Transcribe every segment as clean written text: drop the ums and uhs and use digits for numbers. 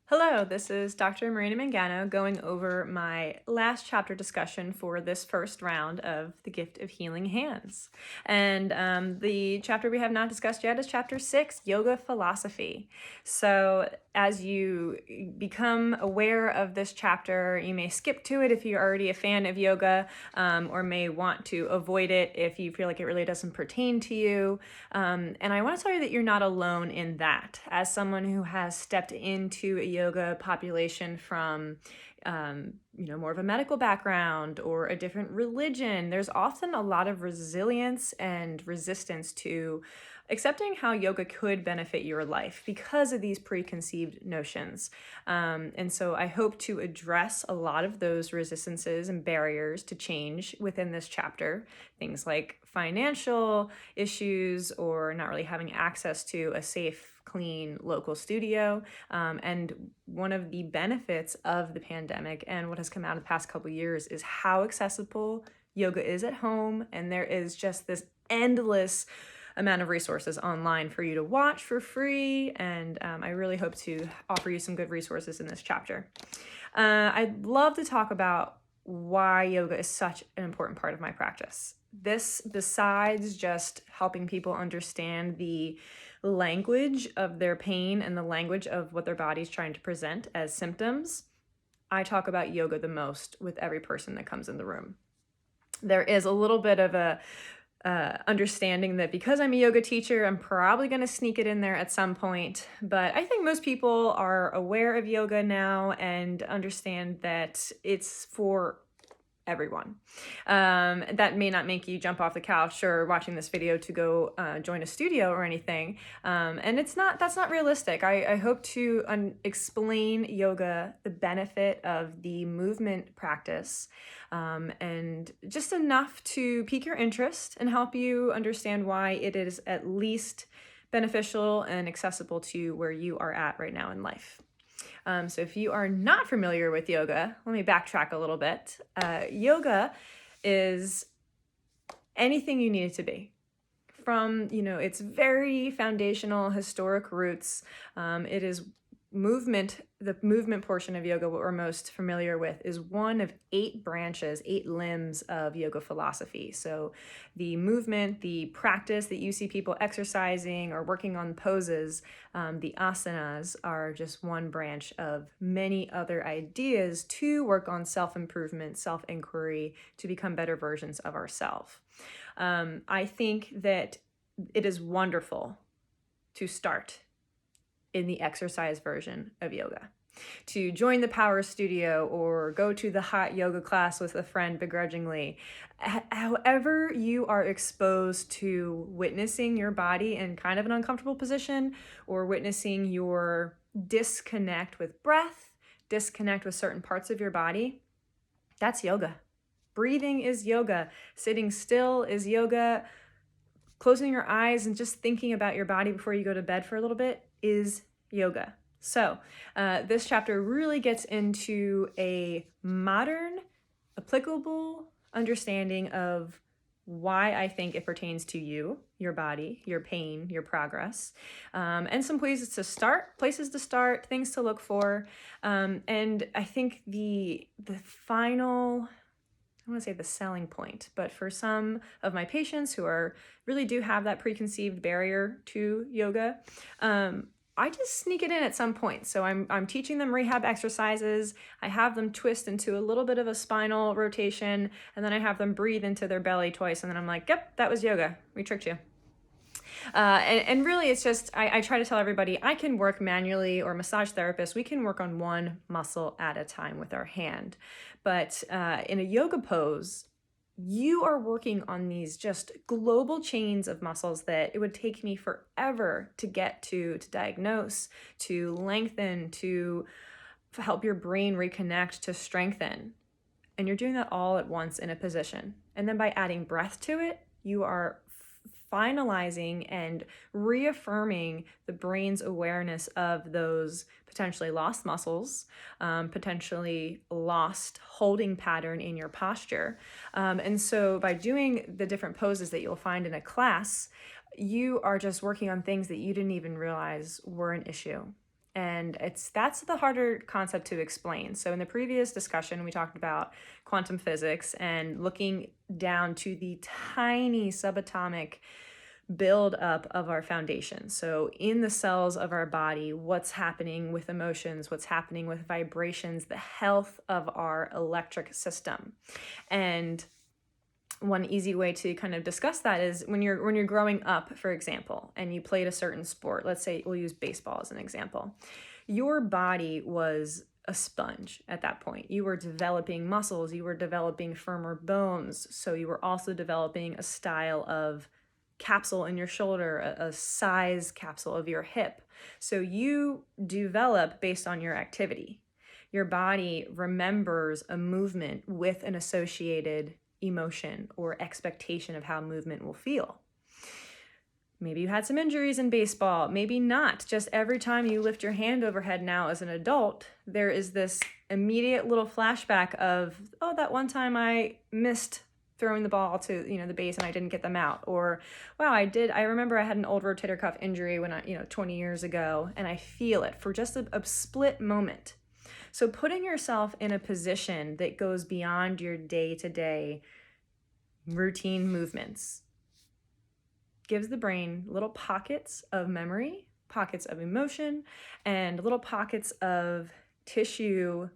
Hello, this is Dr. Marina Mangano going over my last chapter discussion for this first round of The Gift of Healing Hands. And the chapter we have not discussed yet is chapter 6, Yoga Philosophy. So as you become aware of this chapter, you may skip to it if you're already a fan of yoga, or may want to avoid it if you feel like it really doesn't pertain to you. And I want to tell you that you're not alone in that. As someone who has stepped into a yoga population from more of a medical background or a different religion, there's often a lot of resilience and resistance to accepting how yoga could benefit your life because of these preconceived notions. And so I hope to address a lot of those resistances and barriers to change within this chapter. Things like financial issues or not really having access to a safe, clean local studio. And one of the benefits of the pandemic and what has come out in the past couple of years is how accessible yoga is at home. And there is just this endless amount of resources online for you to watch for free. And I really hope to offer you some good resources in this chapter. I'd love to talk about why yoga is such an important part of my practice. This, besides just helping people understand the language of their pain and the language of what their body's trying to present as symptoms, I talk about yoga the most with every person that comes in the room. There is a little bit of a understanding that because I'm a yoga teacher, I'm probably going to sneak it in there at some point. But I think most people are aware of yoga now and understand that it's for everyone. That may not make you jump off the couch or watching this video to go join a studio or anything. And that's not realistic. I hope to explain yoga, the benefit of the movement practice, and just enough to pique your interest and help you understand why it is at least beneficial and accessible to where you are at right now in life. So if you are not familiar with yoga, let me backtrack a little bit. Yoga is anything you need it to be. From, its very foundational historic roots, it is movement. The movement portion of yoga, what we're most familiar with, is one of 8 branches, 8 limbs of yoga philosophy. So the movement, the practice that you see people exercising or working on poses, the asanas, are just one branch of many other ideas to work on self-improvement, self-inquiry, to become better versions of ourselves. I think that it is wonderful to start in the exercise version of yoga, to join the power studio or go to the hot yoga class with a friend begrudgingly. However you are exposed to witnessing your body in kind of an uncomfortable position, or witnessing your disconnect with breath, disconnect with certain parts of your body, that's yoga. Breathing is yoga. Sitting still is yoga. Closing your eyes and just thinking about your body before you go to bed for a little bit is yoga. So this chapter really gets into a modern, applicable understanding of why I think it pertains to you, your body, your pain, your progress, and some places to start, things to look for. And I think the final, I want to say the selling point, but for some of my patients who really do have that preconceived barrier to yoga, I just sneak it in at some point. So I'm teaching them rehab exercises. I have them twist into a little bit of a spinal rotation, and then I have them breathe into their belly twice, and then I'm like, yep, that was yoga. We tricked you. And really, it's just, I try to tell everybody, I can work manually, or massage therapists, we can work on one muscle at a time with our hand. But in a yoga pose, you are working on these just global chains of muscles that it would take me forever to get to diagnose, to lengthen, to help your brain reconnect, to strengthen. And you're doing that all at once in a position. And then by adding breath to it, you are finalizing and reaffirming the brain's awareness of those potentially lost muscles, potentially lost holding pattern in your posture. And so by doing the different poses that you'll find in a class, you are just working on things that you didn't even realize were an issue. And that's the harder concept to explain. So in the previous discussion, we talked about quantum physics and looking down to the tiny subatomic build-up of our foundation. So in the cells of our body, what's happening with emotions, what's happening with vibrations, the health of our electric system. And one easy way to kind of discuss that is when you're growing up, for example, and you played a certain sport. Let's say we'll use baseball as an example. Your body was a sponge at that point. You were developing muscles, you were developing firmer bones, so you were also developing a style of capsule in your shoulder, a size capsule of your hip. So you develop based on your activity. Your body remembers a movement with an associated emotion or expectation of how movement will feel. Maybe you had some injuries in baseball, maybe not. Just every time you lift your hand overhead now as an adult, there is this immediate little flashback of, oh, that one time I missed throwing the ball to, the base and I didn't get them out. Or, wow, I remember I had an old rotator cuff injury when 20 years ago, and I feel it for just a split moment. So putting yourself in a position that goes beyond your day-to-day routine movements gives the brain little pockets of memory, pockets of emotion, and little pockets of tissue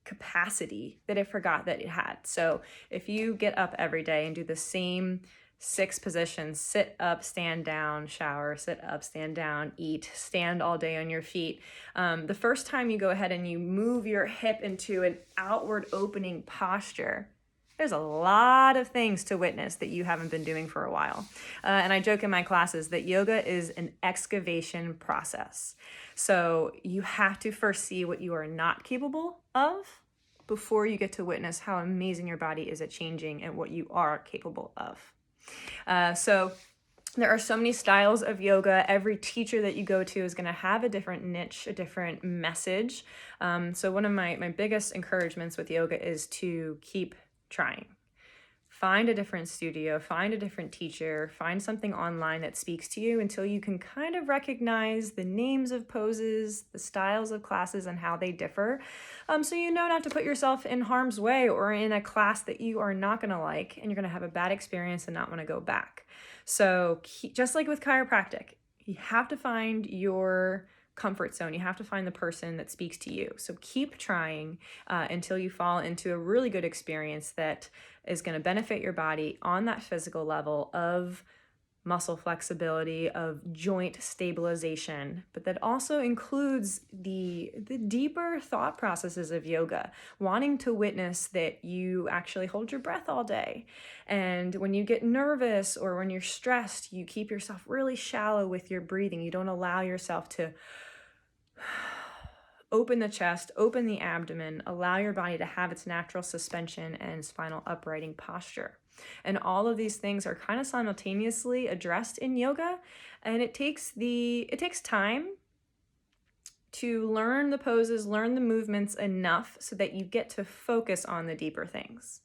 capacity that it forgot that it had. So if you get up every day and do the same 6 positions, sit up, stand down, shower, sit up, stand down, eat, stand all day on your feet. The first time you go ahead and you move your hip into an outward opening posture, there's a lot of things to witness that you haven't been doing for a while. And I joke in my classes that yoga is an excavation process. So you have to first see what you are not capable of before you get to witness how amazing your body is at changing and what you are capable of. So there are so many styles of yoga. Every teacher that you go to is going to have a different niche, a different message. So one of my biggest encouragements with yoga is to keep trying. Find a different studio, find a different teacher, find something online that speaks to you until you can kind of recognize the names of poses, the styles of classes, and how they differ. So you know not to put yourself in harm's way or in a class that you are not going to like and you're going to have a bad experience and not want to go back. So just like with chiropractic, you have to find your comfort zone. You have to find the person that speaks to you. So keep trying until you fall into a really good experience that is going to benefit your body on that physical level of muscle flexibility, of joint stabilization, but that also includes the deeper thought processes of yoga, wanting to witness that you actually hold your breath all day. And when you get nervous or when you're stressed, you keep yourself really shallow with your breathing. You don't allow yourself to open the chest, open the abdomen, allow your body to have its natural suspension and spinal uprighting posture. And all of these things are kind of simultaneously addressed in yoga, and it takes time to learn the poses, learn the movements enough so that you get to focus on the deeper things.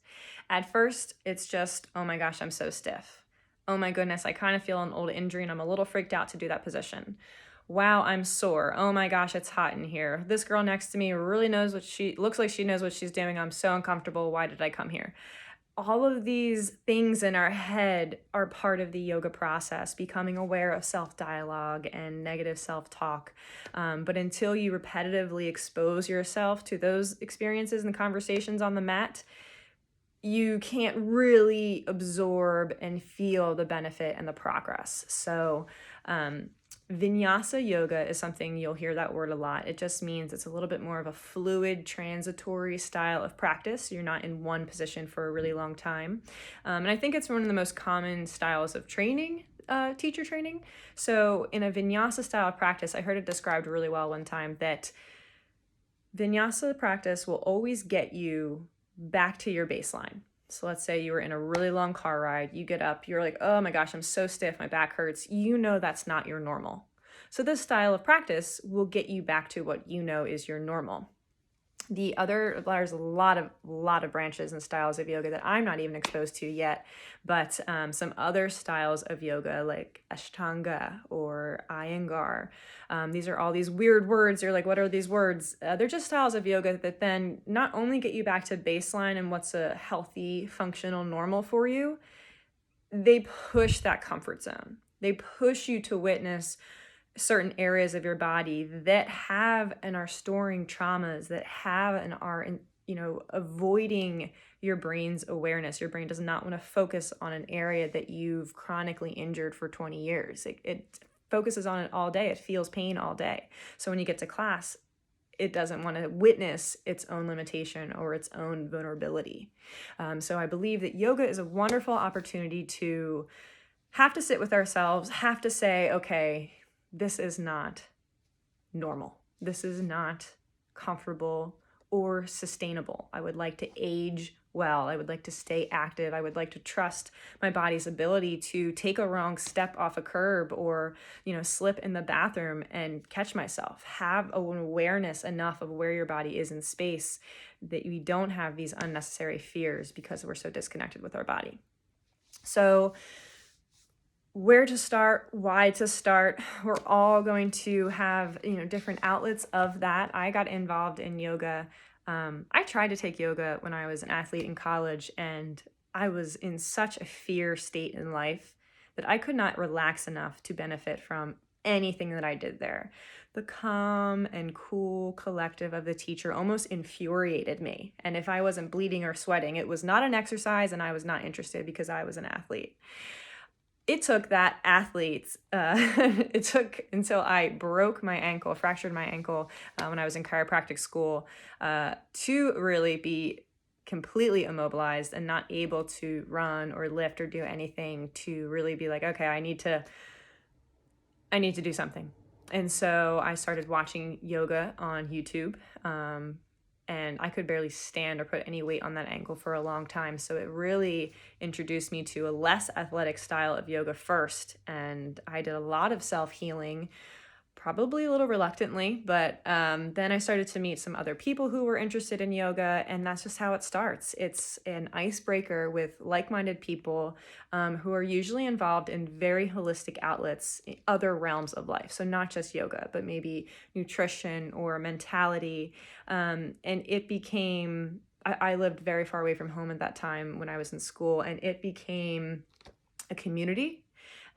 At first, it's just, oh my gosh, I'm so stiff. Oh my goodness, I kind of feel an old injury and I'm a little freaked out to do that position. Wow, I'm sore. Oh my gosh, it's hot in here. This girl next to me really looks like she knows what she's doing. I'm so uncomfortable. Why did I come here? All of these things in our head are part of the yoga process, becoming aware of self-dialogue and negative self-talk. But until you repetitively expose yourself to those experiences and conversations on the mat, you can't really absorb and feel the benefit and the progress. So, Vinyasa Yoga is something you'll hear that word a lot. It just means it's a little bit more of a fluid, transitory style of practice. You're not in one position for a really long time. And I think it's one of the most common styles of training, teacher training. So in a Vinyasa style of practice, I heard it described really well one time that Vinyasa practice will always get you back to your baseline. So let's say you were in a really long car ride, you get up, you're like, oh my gosh, I'm so stiff, my back hurts. You know that's not your normal. So this style of practice will get you back to what you know is your normal. There's a lot of branches and styles of yoga that I'm not even exposed to yet, but some other styles of yoga like Ashtanga or Iyengar. These are all these weird words. You're like, what are these words? They're just styles of yoga that then not only get you back to baseline and what's a healthy, functional, normal for you, they push that comfort zone. They push you to witness certain areas of your body that have and are storing traumas, that have and are, avoiding your brain's awareness. Your brain does not want to focus on an area that you've chronically injured for 20 years. It focuses on it all day. It feels pain all day. So when you get to class, it doesn't want to witness its own limitation or its own vulnerability. So I believe that yoga is a wonderful opportunity to have to sit with ourselves, have to say, okay, this is not normal. This is not comfortable or sustainable. I would like to age well. I would like to stay active. I would like to trust my body's ability to take a wrong step off a curb or, slip in the bathroom and catch myself. Have an awareness enough of where your body is in space that we don't have these unnecessary fears because we're so disconnected with our body. So where to start, why to start, we're all going to have, different outlets of that. I got involved in yoga. I tried to take yoga when I was an athlete in college, and I was in such a fear state in life that I could not relax enough to benefit from anything that I did there. The calm and cool collective of the teacher almost infuriated me. And if I wasn't bleeding or sweating, it was not an exercise and I was not interested because I was an athlete. It took that athletes, it took until I fractured my ankle when I was in chiropractic school to really be completely immobilized and not able to run or lift or do anything, to really be like, okay, I need to do something. And so I started watching yoga on YouTube. And I could barely stand or put any weight on that ankle for a long time. So it really introduced me to a less athletic style of yoga first. And I did a lot of self-healing, probably a little reluctantly, but then I started to meet some other people who were interested in yoga, and that's just how it starts. It's an icebreaker with like-minded people who are usually involved in very holistic outlets, other realms of life. So not just yoga, but maybe nutrition or mentality. And it became, I lived very far away from home at that time when I was in school, and it became a community.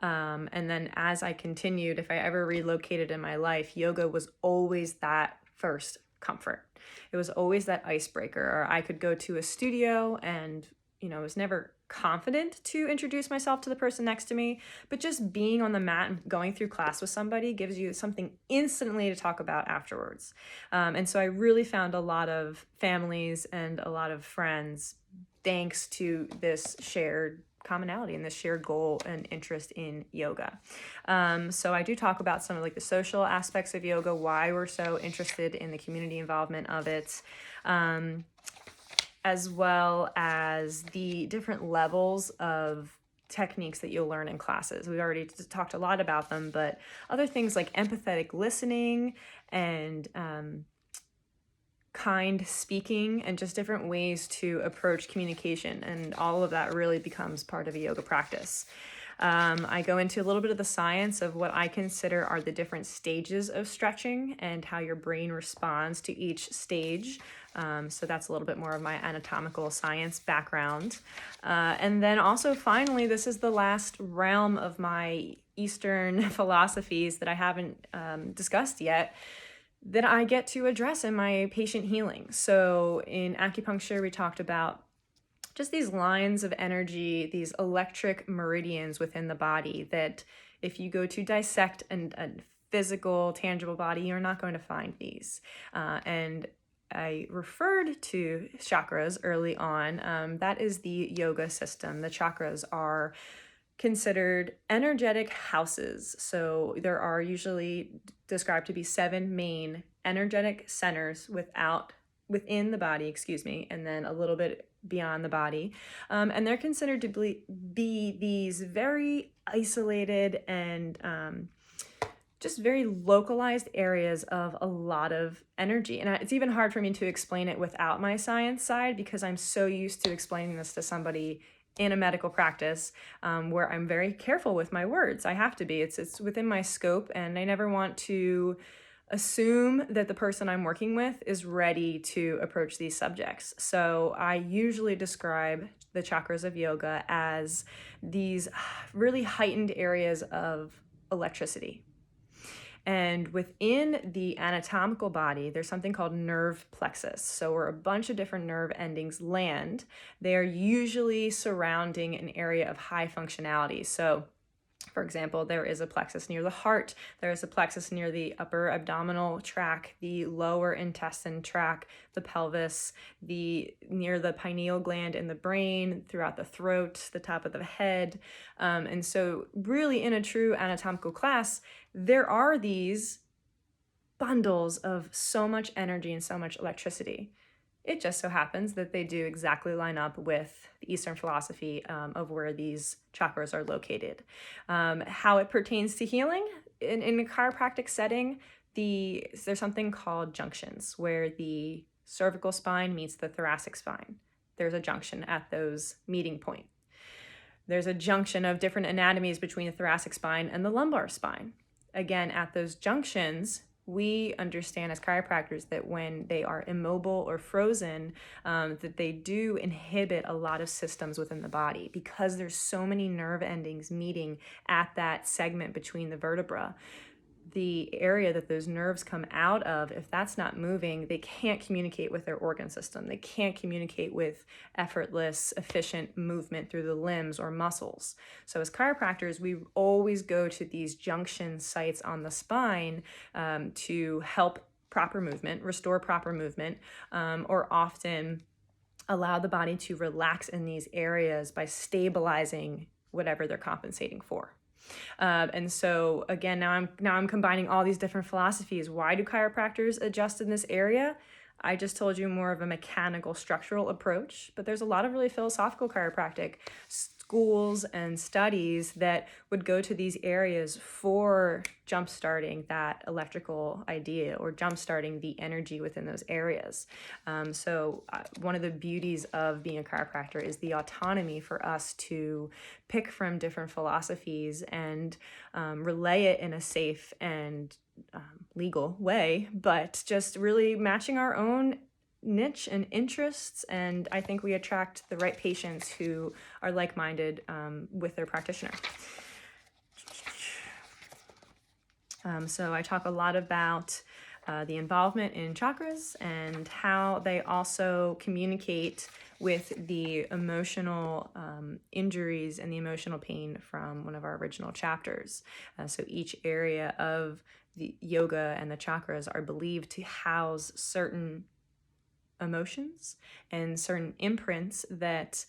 And then as I continued, if I ever relocated in my life, yoga was always that first comfort. It was always that icebreaker. Or I could go to a studio and, was never confident to introduce myself to the person next to me, but just being on the mat and going through class with somebody gives you something instantly to talk about afterwards. And so I really found a lot of families and a lot of friends thanks to this shared commonality and this shared goal and interest in yoga. So I do talk about some of the social aspects of yoga, why we're so interested in the community involvement of it, as well as the different levels of techniques that you'll learn in classes. We've already talked a lot about them, but other things like empathetic listening and kind speaking and just different ways to approach communication, and all of that really becomes part of a yoga practice. I go into a little bit of the science of what I consider are the different stages of stretching and how your brain responds to each stage. So that's a little bit more of my anatomical science background. And then also finally, this is the last realm of my Eastern philosophies that I haven't discussed yet, that I get to address in my patient healing. So in acupuncture, we talked about just these lines of energy, these electric meridians within the body that if you go to dissect a physical, tangible body, you're not going to find these. And I referred to chakras early on. That is the yoga system. The chakras are considered energetic houses. So there are usually described to be 7 main energetic centers within the body, and then a little bit beyond the body. And they're considered to be these very isolated and just very localized areas of a lot of energy. And it's even hard for me to explain it without my science side, because I'm so used to explaining this to somebody in a medical practice, where I'm very careful with my words. I have to be. It's within my scope, and I never want to assume that the person I'm working with is ready to approach these subjects. So I usually describe the chakras of yoga as these really heightened areas of electricity. And within the anatomical body, there's something called nerve plexus. So where a bunch of different nerve endings land, they are usually surrounding an area of high functionality. So for example, there is a plexus near the heart, there is a plexus near the upper abdominal tract, the lower intestine tract, the pelvis, near the pineal gland in the brain, throughout the throat, the top of the head. And so really in a true anatomical class, there are these bundles of so much energy and so much electricity. It just so happens that they do exactly line up with the Eastern philosophy of where these chakras are located. How it pertains to healing, in a chiropractic setting, there's something called junctions, where the cervical spine meets the thoracic spine. There's a junction at those meeting points. There's a junction of different anatomies between the thoracic spine and the lumbar spine. Again, at those junctions, we understand as chiropractors that when they are immobile or frozen, that they do inhibit a lot of systems within the body, because there's so many nerve endings meeting at that segment between the vertebra. The area that those nerves come out of, if that's not moving, they can't communicate with their organ system. They can't communicate with effortless, efficient movement through the limbs or muscles. So as chiropractors, we always go to these junction sites on the spine to help proper movement, restore proper movement, or often allow the body to relax in these areas by stabilizing whatever they're compensating for. And so again, now I'm combining all these different philosophies. Why do chiropractors adjust in this area? I just told you more of a mechanical structural approach, but there's a lot of really philosophical chiropractic schools and studies that would go to these areas for jump-starting that electrical idea, or jump-starting the energy within those areas. So one of the beauties of being a chiropractor is the autonomy for us to pick from different philosophies and relay it in a safe and legal way, but just really matching our own niche and interests. And I think we attract the right patients who are like-minded with their practitioner. So I talk a lot about the involvement in chakras and how they also communicate with the emotional injuries and the emotional pain from one of our original chapters. So each area of the yoga and the chakras are believed to house certain emotions and certain imprints that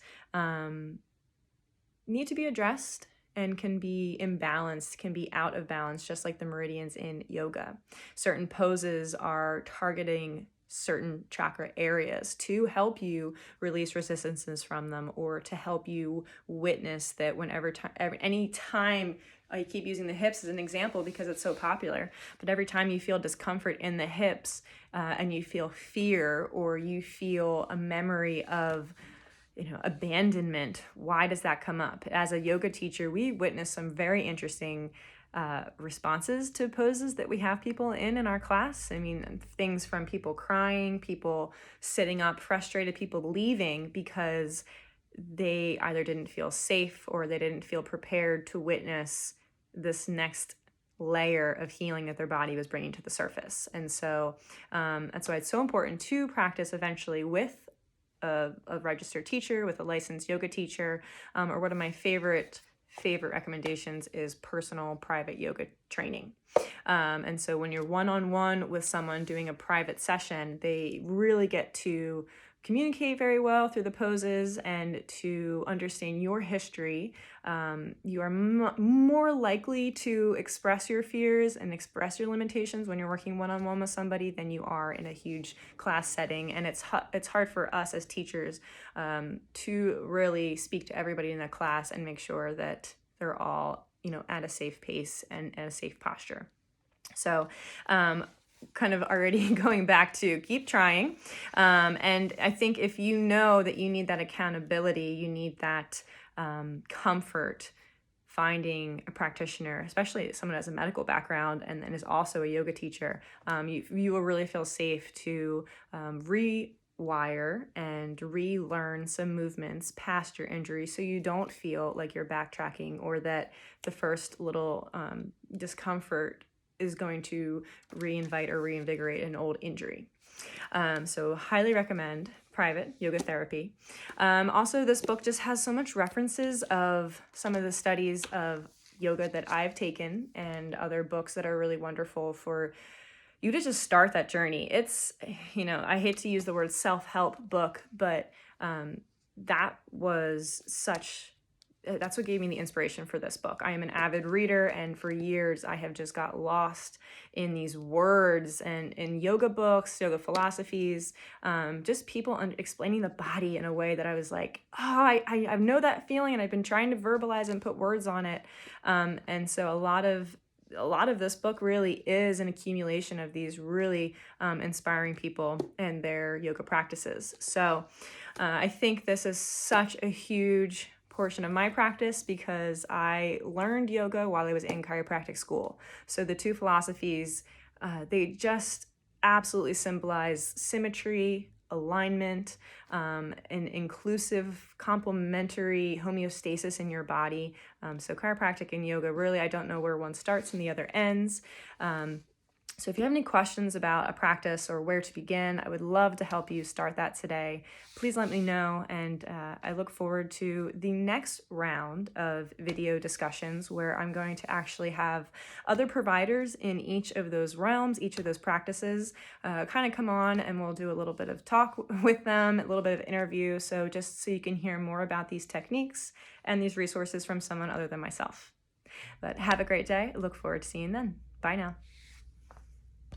need to be addressed and can be imbalanced, can be out of balance, just like the meridians in yoga. Certain poses are targeting certain chakra areas to help you release resistances from them, or to help you witness that any time, I keep using the hips as an example because it's so popular, but every time you feel discomfort in the hips and you feel fear, or you feel a memory of abandonment, why does that come up? As a yoga teacher, we witness some very interesting responses to poses that we have people in our class. I mean, things from people crying, people sitting up frustrated, people leaving because they either didn't feel safe or they didn't feel prepared to witness this next layer of healing that their body was bringing to the surface. And so that's why it's so important to practice eventually with a registered teacher, with a licensed yoga teacher, or one of my favorite recommendations is personal private yoga training. And so when you're one-on-one with someone doing a private session, they really get to communicate very well through the poses and to understand your history. You are more likely to express your fears and express your limitations when you're working one-on-one with somebody than you are in a huge class setting. And it's hard for us as teachers to really speak to everybody in the class and make sure that they're all at a safe pace and at a safe posture. So kind of already going back to keep trying. And I think if you know that you need that accountability, you need that comfort, finding a practitioner, especially someone who has a medical background and is also a yoga teacher, you will really feel safe to rewire and relearn some movements past your injury, so you don't feel like you're backtracking or that the first little discomfort is going to reinvite or reinvigorate an old injury. So highly recommend private yoga therapy. Also, this book just has so much references of some of the studies of yoga that I've taken and other books that are really wonderful for you to just start that journey. It's, I hate to use the word self-help book, but that's what gave me the inspiration for this book. I am an avid reader, and for years I have just got lost in these words and in yoga books, yoga philosophies, just people explaining the body in a way that I was like, oh, I know that feeling, and I've been trying to verbalize and put words on it. And so a lot of this book really is an accumulation of these really inspiring people and their yoga practices. So I think this is such a huge portion of my practice because I learned yoga while I was in chiropractic school. So the two philosophies, they just absolutely symbolize symmetry, alignment, an inclusive, complementary homeostasis in your body. So chiropractic and yoga, really, I don't know where one starts and the other ends. So if you have any questions about a practice or where to begin, I would love to help you start that today. Please let me know, and I look forward to the next round of video discussions where I'm going to actually have other providers in each of those realms, each of those practices, kind of come on, and we'll do a little bit of talk with them, a little bit of interview, so just so you can hear more about these techniques and these resources from someone other than myself. But have a great day. I look forward to seeing you then. Bye now.